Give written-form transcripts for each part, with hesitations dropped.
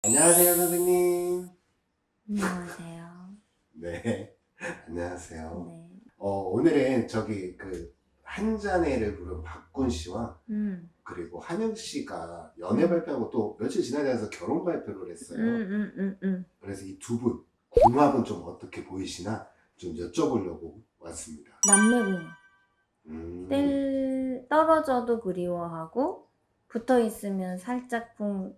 안녕하세요, 선생님. 안녕하세요. 네, 안녕하세요. 네. 오늘은 저기 한 잔해를 부른 박군 씨와 음, 그리고 한영 씨가 연애 음, 발표하고 또 며칠 지나지 않아서 결혼 발표를 음, 했어요. 음, 음. 그래서 이 두 분 궁합은 좀 어떻게 보이시나 좀 여쭤보려고 왔습니다. 남매공학. 음, 떨어져도 그리워하고 붙어 있으면 살짝쿵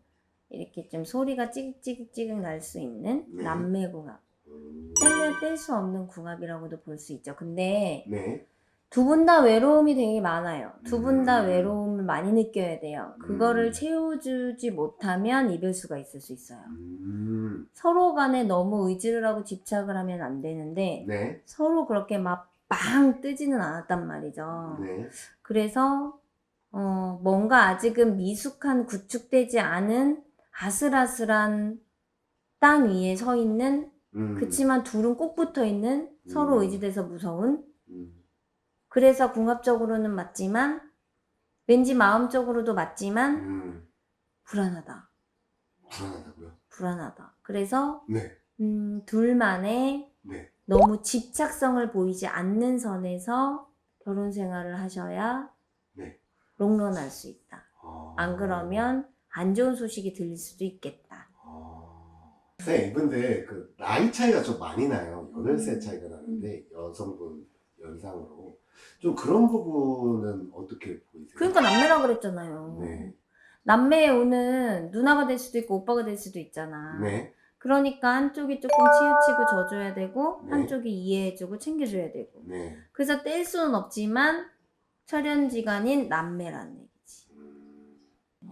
이렇게 좀 소리가 찌직찌직 날 수 있는 네, 남매궁합. 음, 뗄래야 뗄 수 없는 궁합이라고도 볼 수 있죠. 근데 네, 두 분 다 외로움이 되게 많아요. 두 분 다 음, 외로움을 많이 느껴야 돼요. 그거를 음, 채워주지 못하면 이별수가 있을 수 있어요. 음, 서로 간에 너무 의지를 하고 집착을 하면 안 되는데 네, 서로 그렇게 막 빵 뜨지는 않았단 말이죠. 네, 그래서 뭔가 아직은 미숙한 구축되지 않은 아슬아슬한 땅 위에 서 있는, 음, 그치만 둘은 꼭 붙어 있는, 서로 음, 의지돼서 무서운, 음, 그래서 궁합적으로는 맞지만 왠지 마음적으로도 맞지만 음. 불안하다. 불안하다고요? 불안하다. 그래서 네, 둘만의 네, 너무 집착성을 보이지 않는 선에서 결혼 생활을 하셔야 네. 롱런할 수 있다. 안 어, 그러면 안 좋은 소식이 들릴 수도 있겠다. 네, 이분들 나이 차이가 좀 많이 나요. 8살 음, 차이가 음. 나는데 여성분 연상으로 좀 그런 부분은 어떻게 보이세요? 그러니까 남매라 그랬잖아요. 네, 남매에 오는 누나가 될 수도 있고 오빠가 될 수도 있잖아. 네, 그러니까 한쪽이 조금 치우치고 져줘야 되고 네, 한쪽이 이해해주고 챙겨줘야 되고. 네. 그래서 뗄 수는 없지만 철연지간인 남매라는 얘기지. 음,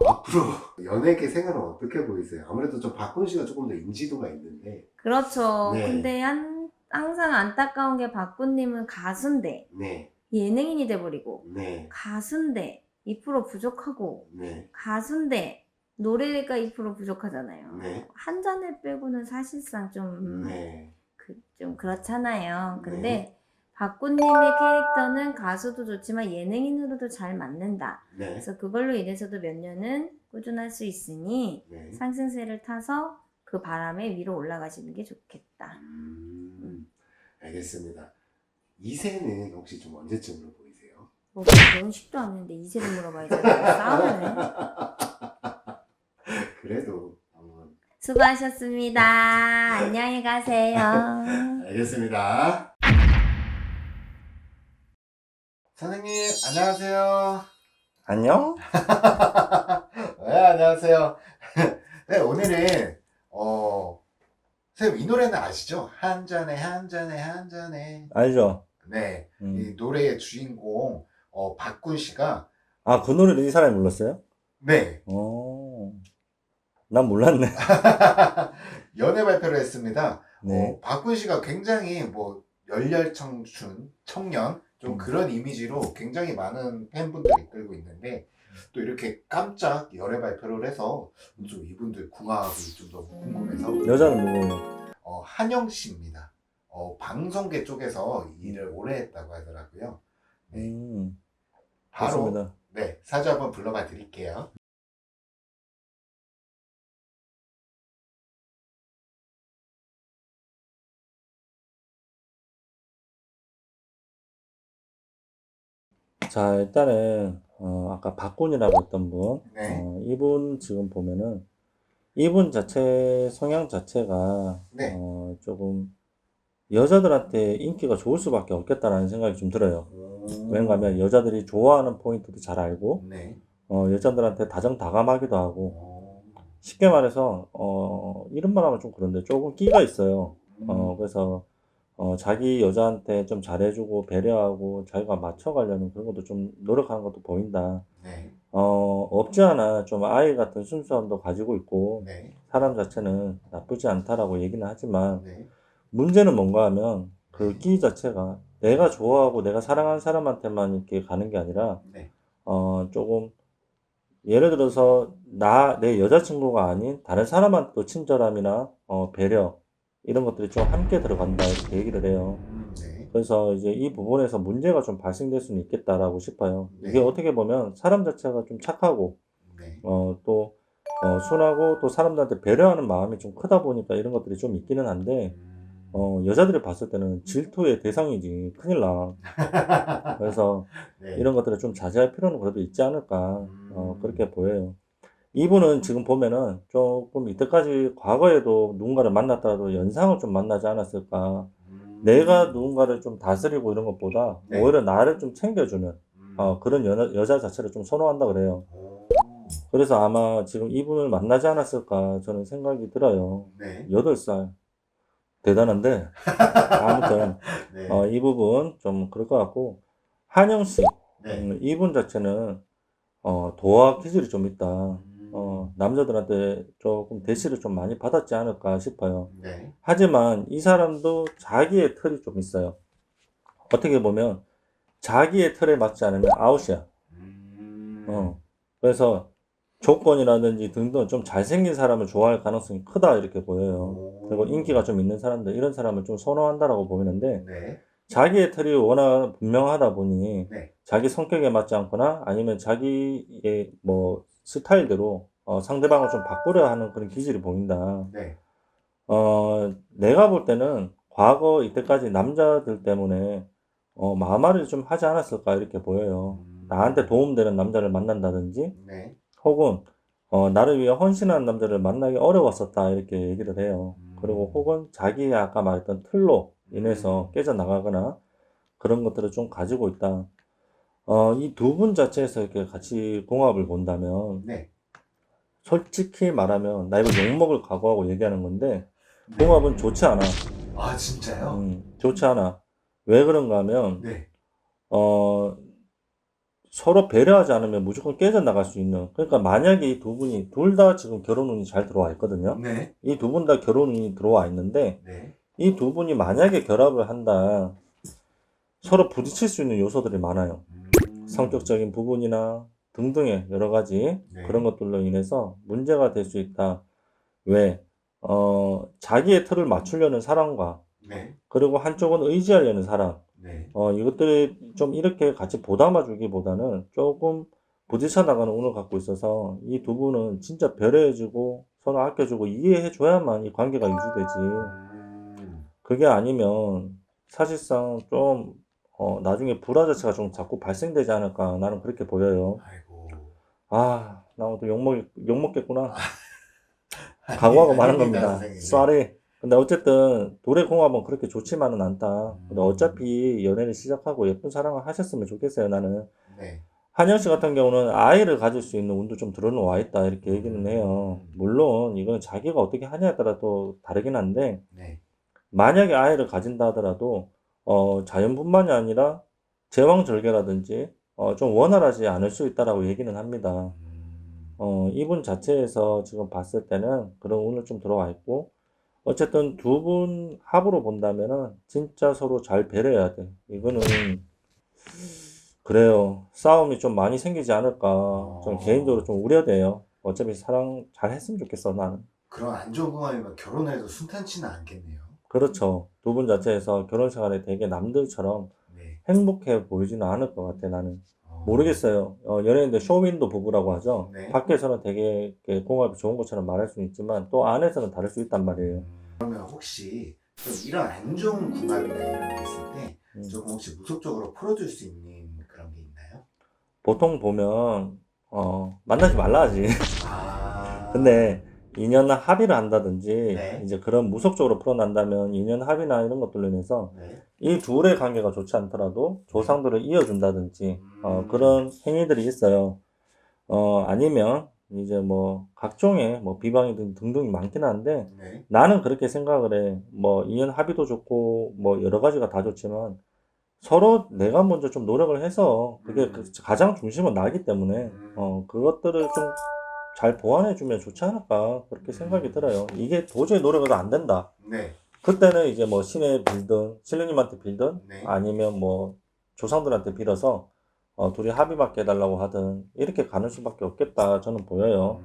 앞으로 연예계 생활은 어떻게 보이세요? 아무래도 좀 박훈 씨가 조금 더 인지도가 있는데, 그렇죠. 네, 근데 항상 안타까운 게 박군님은 가수인데 네, 예능인이 돼버리고 네, 가수인데 2% 부족하고 네, 가수인데 노래가 2% 부족하잖아요. 네, 한 잔을 빼고는 사실상 네, 좀 그렇잖아요. 네, 근데 박군님의 캐릭터는 가수도 좋지만 예능인으로도 잘 맞는다. 네, 그래서 그걸로 인해서도 몇 년은 꾸준할 수 있으니 네. 상승세를 타서 그 바람에 위로 올라가시는 게 좋겠다. 음. 알겠습니다. 2세는 혹시 좀 언제쯤으로 보이세요? 뭐 결혼식도 안 했는데 이세를 물어봐야지. 싸울래? 그래도 한번 수고하셨습니다. 안녕히 가세요. 알겠습니다. 선생님 안녕하세요. 안녕? 네, 안녕하세요. 네, 오늘은 선생님 이 노래는 아시죠? 한 잔에 한 잔에 한 잔에. 알죠? 네, 이 음. 노래의 주인공 박군 씨가 아, 그 노래를 이 사람이 불렀어요? 네, 어, 난 몰랐네. 연애 발표를 했습니다. 네. 박군 씨가 굉장히 뭐 열렬 청춘, 청년 좀 음. 그런 이미지로 굉장히 많은 팬분들이 끌고 있는데 또 이렇게 깜짝 열애 발표를 해서 좀 이분들 궁합이 좀 너무 궁금해서 여자는 누구예요? 한영 씨입니다. 방송계 쪽에서 일을 오래 했다고 하더라고요. 네, 음, 바로 좋습니다. 네 사주 한번 불러봐 드릴게요. 자, 일단은, 아까 박군이라고 했던 분, 네, 이분 지금 보면은, 이분 자체, 성향 자체가, 네. 조금, 여자들한테 인기가 좋을 수밖에 없겠다라는 생각이 좀 들어요. 오, 왜냐하면 여자들이 좋아하는 포인트도 잘 알고, 네. 여자들한테 다정다감하기도 하고, 오, 쉽게 말해서 이런 말 하면 좀 그런데 조금 끼가 있어요. 음, 그래서 자기 여자한테 좀 잘해주고 배려하고 자기가 맞춰가려는 그런 것도 좀 노력하는 것도 보인다. 네, 없지 않아 좀 아이 같은 순수함도 가지고 있고 네, 사람 자체는 나쁘지 않다라고 얘기는 하지만 네, 문제는 뭔가 하면 그 네, 끼 자체가 내가 좋아하고 내가 사랑하는 사람한테만 이렇게 가는 게 아니라 네. 조금 예를 들어서 내 여자친구가 아닌 다른 사람한테도 친절함이나 배려 이런 것들이 좀 함께 들어간다 이렇게 얘기를 해요. 네, 그래서 이제 이 부분에서 문제가 좀 발생될 수는 있겠다라고 싶어요. 이게 네, 어떻게 보면 사람 자체가 좀 착하고 네, 또 순하고 또 사람들한테 배려하는 마음이 좀 크다 보니까 이런 것들이 좀 있기는 한데, 여자들이 봤을 때는 질투의 대상이지. 큰일 나. 그래서 네. 이런 것들을 좀 자제할 필요는 그래도 있지 않을까. 그렇게 보여요. 이분은 지금 보면은 조금 이때까지 과거에도 누군가를 만났더라도 연상을 좀 만나지 않았을까. 내가 누군가를 좀 다스리고 이런 것보다 네. 오히려 나를 좀 챙겨주는 그런 여자 자체를 좀 선호한다 그래요. 오. 그래서 아마 지금 이분을 만나지 않았을까 저는 생각이 들어요. 네. 8살. 대단한데 아무튼 네. 이 부분 좀 그럴 것 같고, 한영 씨, 네. 이분 자체는 도화 기질이 좀 있다. 음. 남자들한테 조금 대시를 좀 많이 받았지 않을까 싶어요. 네. 하지만 이 사람도 자기의 틀이 좀 있어요. 어떻게 보면 자기의 틀에 맞지 않으면 아웃이야. 음. 그래서 조건이라든지 등등 좀 잘생긴 사람을 좋아할 가능성이 크다 이렇게 보여요. 오. 그리고 인기가 좀 있는 사람들, 이런 사람을 좀 선호한다라고 보이는데, 네. 자기의 틀이 워낙 분명하다 보니 네. 자기 성격에 맞지 않거나 아니면 자기의 뭐 스타일대로 상대방을 좀 바꾸려 하는 그런 기질이 보인다. 네. 내가 볼 때는 과거 이때까지 남자들 때문에 마마를 좀 하지 않았을까 이렇게 보여요. 나한테 도움되는 남자를 만난다든지 네. 혹은 나를 위해 헌신하는 남자를 만나기 어려웠었다 이렇게 얘기를 해요. 그리고 혹은 자기의 아까 말했던 틀로 인해서 깨져나가거나 그런 것들을 좀 가지고 있다. 이 두 분 자체에서 이렇게 같이 궁합을 본다면, 네. 솔직히 말하면 나 이거 욕먹을 각오하고 얘기하는 건데 네. 궁합은 좋지 않아. 아, 진짜요? 좋지 않아. 왜 그런가 하면 네. 어 서로 배려하지 않으면 무조건 깨져나갈 수 있는, 그러니까 만약에 이 두 분이 둘 다 지금 결혼 운이 잘 들어와 있거든요. 네. 이 두 분 다 결혼 운이 들어와 있는데, 네. 이 두 분이 만약에 결합을 한다, 서로 부딪힐 수 있는 요소들이 많아요. 성격적인 부분이나 등등의 여러 가지 네. 그런 것들로 인해서 문제가 될 수 있다. 왜? 자기의 틀을 맞추려는 사람과, 네. 그리고 한쪽은 의지하려는 사람, 네. 이것들이 좀 이렇게 같이 보담아 주기보다는 조금 부딪혀 나가는 운을 갖고 있어서 이 두 분은 진짜 배려해주고 서로 아껴주고 이해해줘야만 이 관계가 유지되지. 음. 그게 아니면 사실상 좀 나중에 불화 자체가 좀 자꾸 발생되지 않을까 나는 그렇게 보여요. 아이고. 나 오늘 또 욕먹겠구나. 아니, 각오하고 마는 아닙니다, 겁니다. 선생님. 네. 쏘리. 근데 어쨌든 둘의 궁합은 그렇게 좋지만은 않다. 근데 음. 어차피 연애를 시작하고 예쁜 사랑을 하셨으면 좋겠어요, 나는. 네. 한현 씨 같은 경우는 아이를 가질 수 있는 운도 좀 들어와 있다 이렇게 얘기는 해요. 물론 이건 자기가 어떻게 하냐에 따라 또 다르긴 한데, 네. 만약에 아이를 가진다 하더라도 자연뿐만이 아니라 제왕절개라든지 좀 원활하지 않을 수 있다라고 얘기는 합니다. 이분 자체에서 지금 봤을 때는 그런 운을 좀 들어와 있고, 어쨌든 두 분 합으로 본다면은 진짜 서로 잘 배려해야 돼. 이거는 그래요. 싸움이 좀 많이 생기지 않을까. 저는 개인적으로 좀 우려돼요. 어차피 사랑 잘 했으면 좋겠어, 나는. 그런 안 좋은 궁합이면 결혼해도 순탄치는 않겠네요. 그렇죠. 두 분 자체에서 결혼 생활에 되게 남들처럼 네. 행복해 보이지는 않을 것 같아, 나는. 어. 모르겠어요. 연예인들 쇼윈도 부부라고 하죠. 네. 밖에서는 되게 이렇게 궁합이 좋은 것처럼 말할 수는 있지만 또 안에서는 다를 수 있단 말이에요. 그러면 혹시 좀 이런 안 좋은 궁합이나 이런 게 있을 때 음. 조금 혹시 무속적으로 풀어줄 수 있는 그런 게 있나요? 보통 보면 만나지 말라 하지. 아. 근데 인연 합의를 한다든지 네. 이제 그런 무속적으로 풀어난다면 인연 합의나 이런 것들로 인해서 네. 이 둘의 관계가 좋지 않더라도 조상들을 이어준다든지 음. 그런 행위들이 있어요. 아니면 이제 뭐 각종의 뭐 비방이든 등등이 많긴 한데, 네. 나는 그렇게 생각을 해. 뭐 인연 합의도 좋고 뭐 여러 가지가 다 좋지만 서로 내가 먼저 좀 노력을 해서 그게 가장 중심은 나기 때문에 그것들을 좀 잘 보완해 주면 좋지 않을까 그렇게 생각이 들어요. 이게 도저히 노력을 안 된다. 네. 그때는 이제 뭐 신에 빌든 신령님한테 빌든 네. 아니면 뭐 조상들한테 빌어서 둘이 합의 맞게 해달라고 하든 이렇게 가는 수밖에 없겠다 저는 보여요.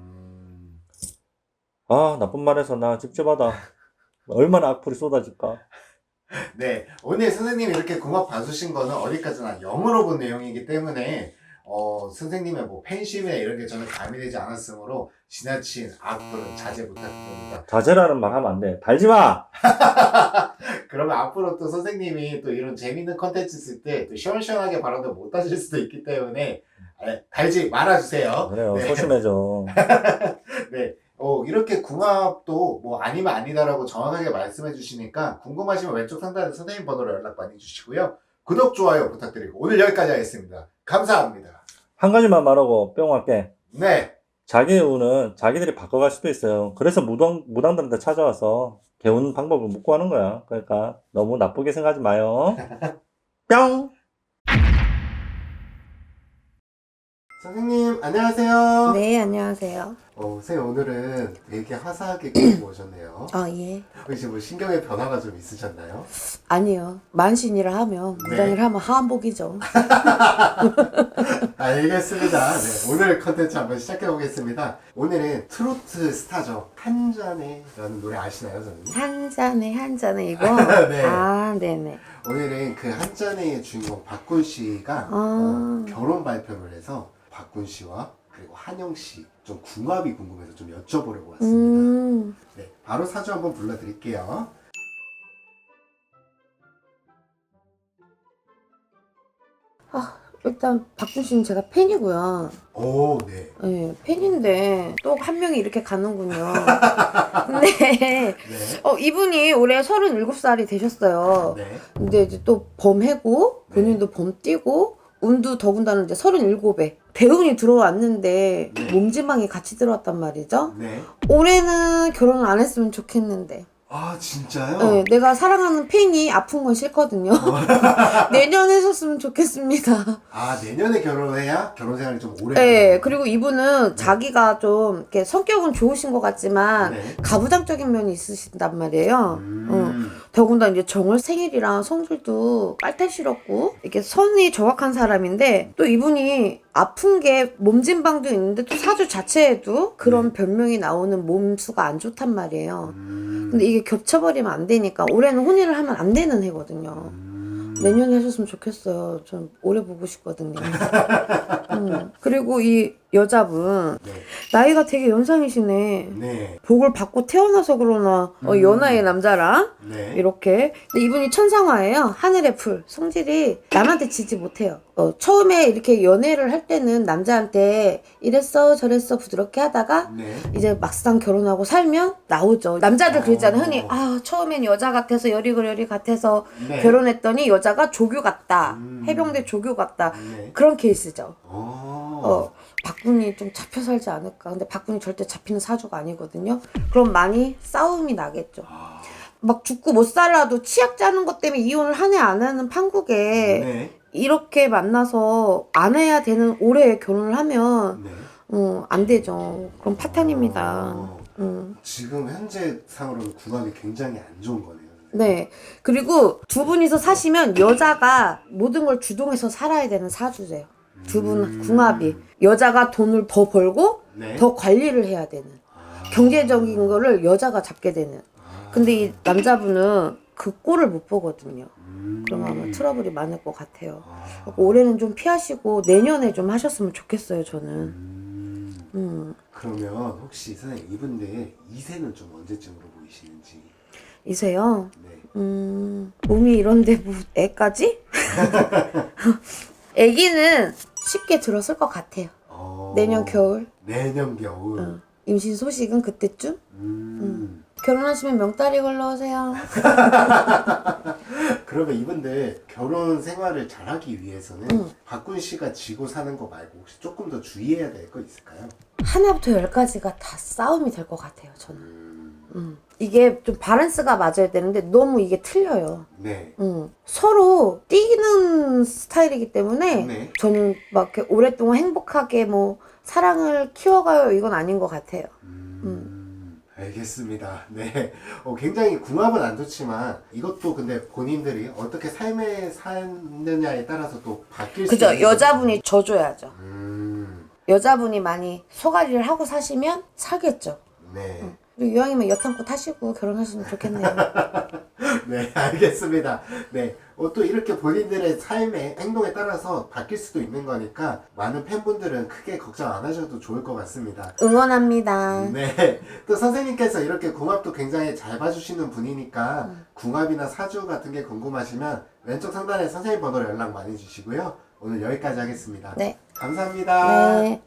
나쁜 말해서 나 찝찝하다. 얼마나 악플이 쏟아질까. 네. 오늘 선생님이 이렇게 궁합 봐주신 거는 어디까지나 영어로 본 내용이기 때문에 선생님의 뭐 팬심이나 이런 게 저는 감이 되지 않았으므로 지나친 악플은 자제 부탁드립니다. 자제라는 말 하면 안 돼. 달지 마! 그러면 앞으로 또 선생님이 또 이런 재밌는 컨텐츠 쓸 때 또 시원시원하게 발언도 못 하실 수도 있기 때문에 달지 말아주세요. 그래요. 네. 소심해져. 네. 이렇게 궁합도 뭐 아니면 아니다라고 정확하게 말씀해 주시니까 궁금하시면 왼쪽 상단에 선생님 번호로 연락 많이 주시고요. 구독, 좋아요 부탁드리고 오늘 여기까지 하겠습니다. 감사합니다. 한 가지만 말하고 뿅 할게. 네. 자기의 운은 자기들이 바꿔갈 수도 있어요. 그래서 무당들한테 찾아와서 개운 방법을 묻고 하는 거야. 그러니까 너무 나쁘게 생각하지 마요. 뿅! 선생님 안녕하세요. 네, 안녕하세요. 선생님 오늘은 되게 화사하게 꾸미고 오셨네요. 예. 혹시 뭐 신경의 변화가 좀 있으셨나요? 아니요. 만신이라 하면, 네. 무당이라 하면 한복이죠. 알겠습니다. 네, 오늘 컨텐츠 한번 시작해 보겠습니다. 오늘은 트로트 스타죠. 한 잔에라는 노래 아시나요, 선생님? 한 잔에 이거? 네. 아, 네네. 오늘은 그 한 잔의 주인공 박군 씨가 결혼 발표를 해서 박군 씨와 그리고 한영 씨 좀 궁합이 궁금해서 좀 여쭤보려고 왔습니다. 네, 바로 사주 한번 불러드릴게요. 일단 박준 씨는 제가 팬이고요. 오, 네. 네, 팬인데 또 한 명이 이렇게 가는군요. 근데 네. 이분이 올해 37살이 되셨어요. 네. 근데 이제 또 범해고 본인도 네. 범띠고 운도 더군다나 이제 37에 대운이 들어왔는데 네. 몸지방이 같이 들어왔단 말이죠. 네. 올해는 결혼을 안 했으면 좋겠는데. 아, 진짜요? 네, 내가 사랑하는 팬이 아픈 건 싫거든요. 내년에 했었으면 좋겠습니다. 아, 내년에 결혼해야 결혼 생활이 좀 오래. 네, 그리고 이분은 자기가 좀 이렇게 성격은 좋으신 것 같지만 네. 가부장적인 면이 있으신단 말이에요. 더군다나 이제 정월 생일이랑 성질도 빨탈스럽고 이렇게 선이 정확한 사람인데 또 이분이 아픈 게 몸진방도 있는데 또 사주 자체에도 그런 별명이 나오는 몸수가 안 좋단 말이에요. 근데 이게 겹쳐버리면 안 되니까 올해는 혼인을 하면 안 되는 해거든요. 내년에 하셨으면 좋겠어요. 전 오래 보고 싶거든요. 그리고 이 여자분 네. 나이가 되게 연상이시네. 네. 복을 받고 태어나서 그러나 연하의 남자랑 네. 이렇게. 근데 이분이 천상화예요. 하늘의 풀. 성질이 남한테 지지 못해요. 처음에 이렇게 연애를 할 때는 남자한테 이랬어 저랬어 부드럽게 하다가 네. 이제 막상 결혼하고 살면 나오죠. 남자들 그러잖아요. 흔히 처음엔 여자 같아서 여리고여리 같아서 네. 결혼했더니 여자가 조교 같다. 해병대 조교 같다. 네. 그런 케이스죠. 오. 박군이 좀 잡혀 살지 않을까. 근데 박군이 절대 잡히는 사주가 아니거든요. 그럼 많이 싸움이 나겠죠. 막 죽고 못 살아도 치약 짜는 것 때문에 이혼을 하네 안 하는 판국에 네. 이렇게 만나서 안 해야 되는 올해 결혼을 하면 네. 안 되죠. 그럼 파탄입니다. 지금 현재 상으로는 궁합이 굉장히 안 좋은 거네요. 네. 그리고 두 분이서 사시면 여자가 모든 걸 주동해서 살아야 되는 사주세요. 두 분 궁합이. 여자가 돈을 더 벌고 네. 더 관리를 해야 되는. 경제적인 거를 여자가 잡게 되는. 근데 이 남자분은 그 꼴을 못 보거든요. 그럼 아마 트러블이 많을 것 같아요. 올해는 좀 피하시고 내년에 좀 하셨으면 좋겠어요, 저는. 그러면 혹시 선생님 이분들 이세는 좀 언제쯤으로 보이시는지? 이세요? 네. 몸이 이런데 뭐 애까지? 애기는 쉽게 들었을 것 같아요. 내년 겨울. 내년 겨울. 임신 소식은 그때쯤? 결혼하시면 명다리 걸러오세요. 그러면 이분들 결혼 생활을 잘하기 위해서는 박군 씨가 지고 사는 거 말고 혹시 조금 더 주의해야 될 거 있을까요? 하나부터 10까지가 다 싸움이 될 것 같아요, 저는. 이게 좀 밸런스가 맞아야 되는데 너무 이게 틀려요. 네. 서로 뛰는 스타일이기 때문에 네. 저는 막 이렇게 오랫동안 행복하게 뭐 사랑을 키워가요 이건 아닌 것 같아요. 알겠습니다. 네. 굉장히 궁합은 안 좋지만 이것도 근데 본인들이 어떻게 삶에 사느냐에 따라서 또 바뀔 수 그죠? 있는 여자분이 져줘야죠. 거거든요. 여자분이 많이 소가리를 하고 사시면 살겠죠. 네. 그리고 이왕이면 여탕고 타시고 결혼하시면 좋겠네요. 네, 알겠습니다. 네, 또 이렇게 본인들의 삶의 행동에 따라서 바뀔 수도 있는 거니까 많은 팬분들은 크게 걱정 안 하셔도 좋을 것 같습니다. 응원합니다. 네, 또 선생님께서 이렇게 궁합도 굉장히 잘 봐주시는 분이니까 궁합이나 사주 같은 게 궁금하시면 왼쪽 상단에 선생님 번호로 연락 많이 주시고요. 오늘 여기까지 하겠습니다. 네. 감사합니다. 네.